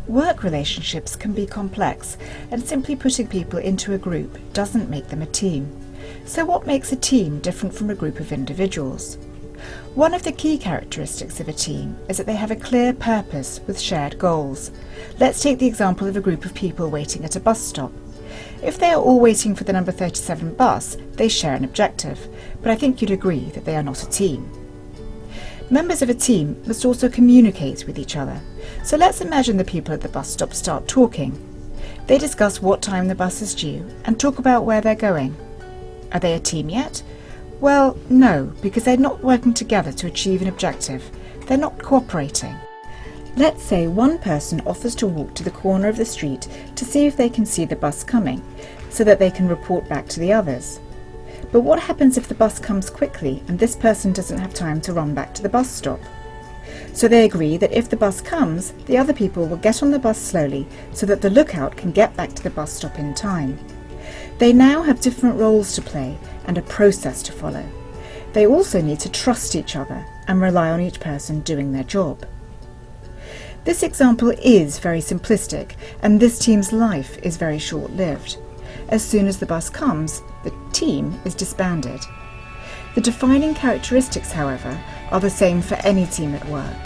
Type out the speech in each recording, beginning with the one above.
Work relationships can be complex, and simply putting people into a group doesn't make them a team. So what makes a team different from a group of individuals? One of the key characteristics of a team is that they have a clear purpose with shared goals. Let's take the example of a group of people waiting at a bus stop. If they are all waiting for the number 37 bus, they share an objective, but I think you'd agree that they are not a team. Members of a team must also communicate with each other. So let's imagine the people at the bus stop start talking. They discuss what time the bus is due and talk about where they're going. Are they a team yet? Well, no, because they're not working together to achieve an objective. They're not cooperating. Let's say one person offers to walk to the corner of the street to see if they can see the bus coming, so that they can report back to the others. But what happens if the bus comes quickly and this person doesn't have time to run back to the bus stop? So they agree that if the bus comes, the other people will get on the bus slowly so that the lookout can get back to the bus stop in time. They now have different roles to play and a process to follow. They also need to trust each other and rely on each person doing their job. This example is very simplistic, and this team's life is very short-lived. As soon as the bus comes, the team is disbanded. The defining characteristics, however, are the same for any team at work.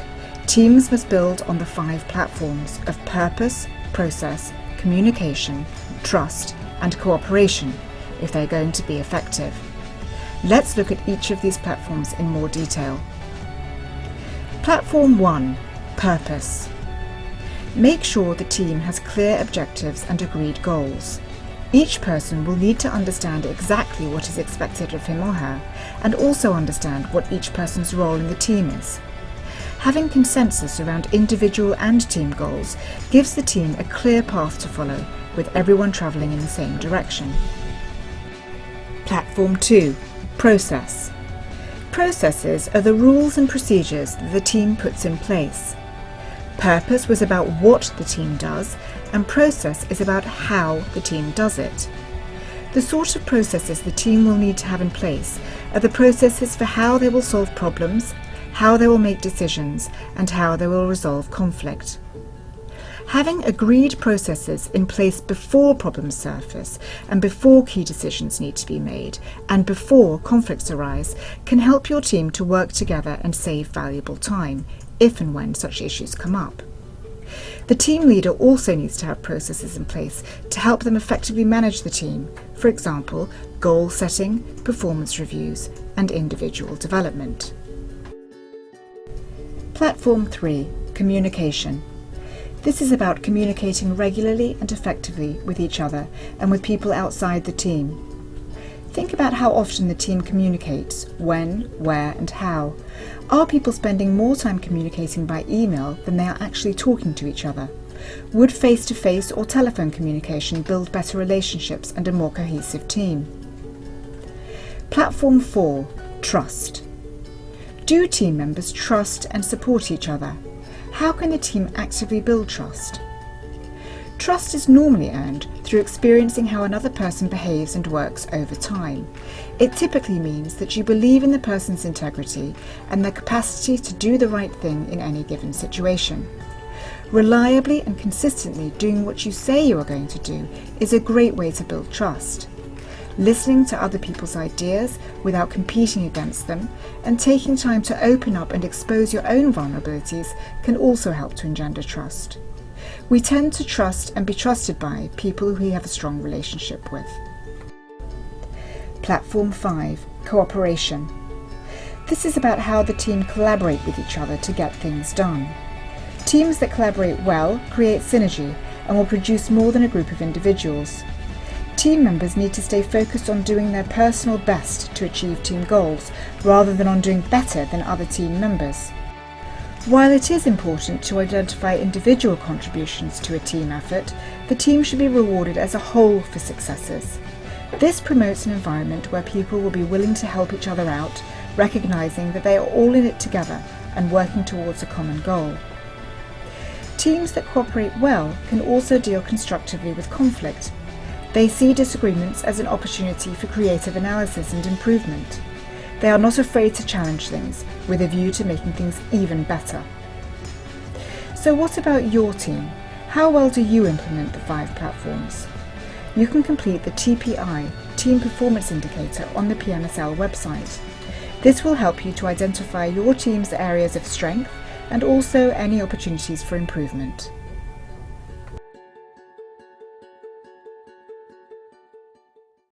Teams must build on the 5 platforms of purpose, process, communication, trust, and cooperation if they're going to be effective. Let's look at each of these platforms in more detail. Platform 1. Purpose. Make sure the team has clear objectives and agreed goals. Each person will need to understand exactly what is expected of him or her, and also understand what each person's role in the team is. Having consensus around individual and team goals gives the team a clear path to follow, with everyone travelling in the same direction. Platform 2. Process. Processes are the rules and procedures that the team puts in place. Purpose was about what the team does, and process is about how the team does it. The sort of processes the team will need to have in place are the processes for how they will solve problems, how they will make decisions, and how they will resolve conflict. Having agreed processes in place before problems surface, and before key decisions need to be made, and before conflicts arise, can help your team to work together and save valuable time, if and when such issues come up. The team leader also needs to have processes in place to help them effectively manage the team, for example, goal setting, performance reviews, and individual development. Platform 3. Communication. This is about communicating regularly and effectively with each other and with people outside the team. Think about how often the team communicates, when, where, and how. Are people spending more time communicating by email than they are actually talking to each other? Would face-to-face or telephone communication build better relationships and a more cohesive team? Platform 4. Trust. Do team members trust and support each other? How can the team actively build trust? Trust is normally earned through experiencing how another person behaves and works over time. It typically means that you believe in the person's integrity and their capacity to do the right thing in any given situation. Reliably and consistently doing what you say you are going to do is a great way to build trust. Listening to other people's ideas without competing against them, and taking time to open up and expose your own vulnerabilities can also help to engender trust. We tend to trust and be trusted by people who we have a strong relationship with. Platform 5. Cooperation. This is about how the team collaborate with each other to get things done. Teams that collaborate well create synergy and will produce more than a group of individuals. Team members need to stay focused on doing their personal best to achieve team goals, rather than on doing better than other team members. While it is important to identify individual contributions to a team effort, the team should be rewarded as a whole for successes. This promotes an environment where people will be willing to help each other out, recognizing that they are all in it together and working towards a common goal. Teams that cooperate well can also deal constructively with conflict. They see disagreements as an opportunity for creative analysis and improvement. They are not afraid to challenge things, with a view to making things even better. So what about your team? How well do you implement the 5 platforms? You can complete the TPI, Team Performance Indicator, on the PMSL website. This will help you to identify your team's areas of strength and also any opportunities for improvement.